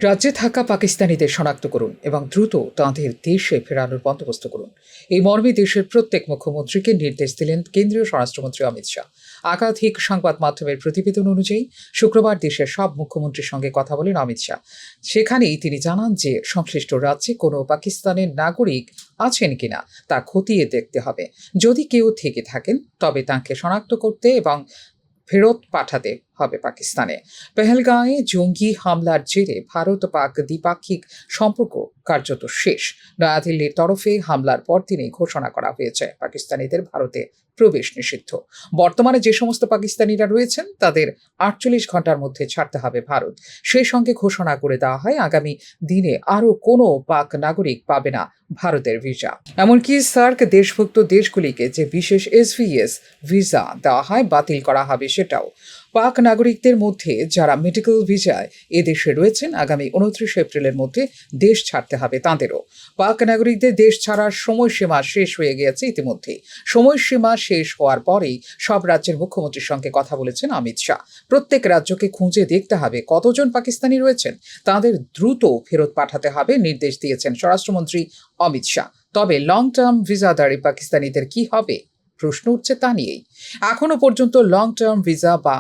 রাজ্যে থাকা পাকিস্তানিদের শনাক্ত করুন এবং দ্রুত তাঁদের দেশে ফেরানোর বন্দোবস্ত করুন। এই মর্মে দেশের প্রত্যেক মুখ্যমন্ত্রীকে নির্দেশ দিলেন কেন্দ্রীয় স্বরাষ্ট্রমন্ত্রী অমিত শাহ। একাধিক সংবাদ মাধ্যমের প্রতিবেদন অনুযায়ী শুক্রবার দেশের সব মুখ্যমন্ত্রীর সঙ্গে কথা বলেন অমিত শাহ। সেখানেই তিনি জানান যে সংশ্লিষ্ট রাজ্যে কোনো পাকিস্তানের নাগরিক আছেন কিনা তা খতিয়ে দেখতে হবে। যদি কেউ থেকে থাকেন তবে তাঁকে শনাক্ত করতে এবং ফেরত পাঠাতে হবে পাকিস্তানে। পেহেলগাঁয়ে জঙ্গি হামলার জেরে ভারত পাক দ্বিপাক্ষিক সম্পর্ক কার্যত শেষ। নয়াদিল্লির তরফে হামলার পরদিনই ঘোষণা করা হয়েছে পাকিস্তানিদের ভারতে প্রবেশ নিষিদ্ধ। বর্তমানে যে সমস্ত পাকিস্তানিরা রয়েছেন তাদের 48 ঘন্টার মধ্যে ছাড়তে হবে ভারত। সেই সঙ্গে ঘোষণা করে দেওয়া হয় আগামী দিনে আরও কোনো পাক নাগরিক পাবে না ভারতের ভিসা। এমনকি সার্ক দেশভুক্ত দেশগুলিকে যে বিশেষ SVS ভিসা দেওয়া হয় বাতিল করা হবে সেটাও। পাক নাগরিকদের মধ্যে যারা মেডিকেল ভিসায় এদেশে রয়েছেন আগামী 29 এপ্রিলের মধ্যে দেশ ছাড়তে হবে তাঁদেরও। পাক নাগরিকদের দেশ ছাড়ার সময়সীমা শেষ হয়ে গিয়েছে ইতিমধ্যেই। সময়সীমা শেষ হওয়ার পরেই সব রাজ্যের মুখ্যমন্ত্রীর সঙ্গে কথা বলেছেন অমিত শাহ। প্রত্যেক রাজ্যকে খুঁজে দেখতে হবে কতজন পাকিস্তানি রয়েছেন, তাদের দ্রুত ফেরত পাঠাতে হবে নির্দেশ দিয়েছেন স্বরাষ্ট্রমন্ত্রী অমিত শাহ। তবে লং টার্ম ভিসাধারী পাকিস্তানিদের কি হবে প্রশ্ন উঠছে তা নিয়েই। এখনো পর্যন্ত লং টার্ম ভিসা বা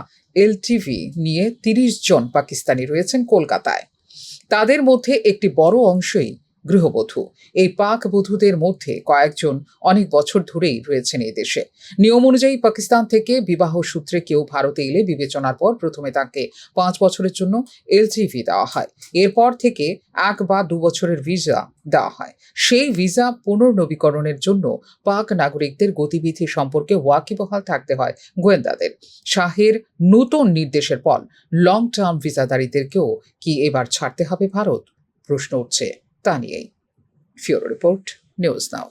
LTV নিয়ে 30 জন পাকিস্তানি রয়েছেন কলকাতায়। তাদের মধ্যে একটি বড় অংশই গৃহবধূ। এই পাক বধূদের মধ্যে কয়েকজন অনেক বছর ধরেই রয়েছেন এই দেশে। নিয়ম অনুযায়ী পাকিস্তান থেকে বিবাহ সূত্রে কেউ ভারতে এলে বিবেচনার পর প্রথমে তাকে 5 বছরের জন্য LTV দেওয়া হয়। এরপর থেকে 1 বা 2 বছরের ভিসা দেওয়া হয়। সেই ভিসা পুনর্নবীকরণের জন্য পাক নাগরিকদের গতিবিধি সম্পর্কে ওয়াকিবহাল থাকতে হয় গোয়েন্দাদের। শাহের নতুন নির্দেশের পর লং টার্ম ভিসাধারীদেরকেও কি এবার ছাড়তে হবে ভারত প্রশ্ন উঠছে তা নিয়েই। ফিউরো রিপোর্ট, নিউজ নাও।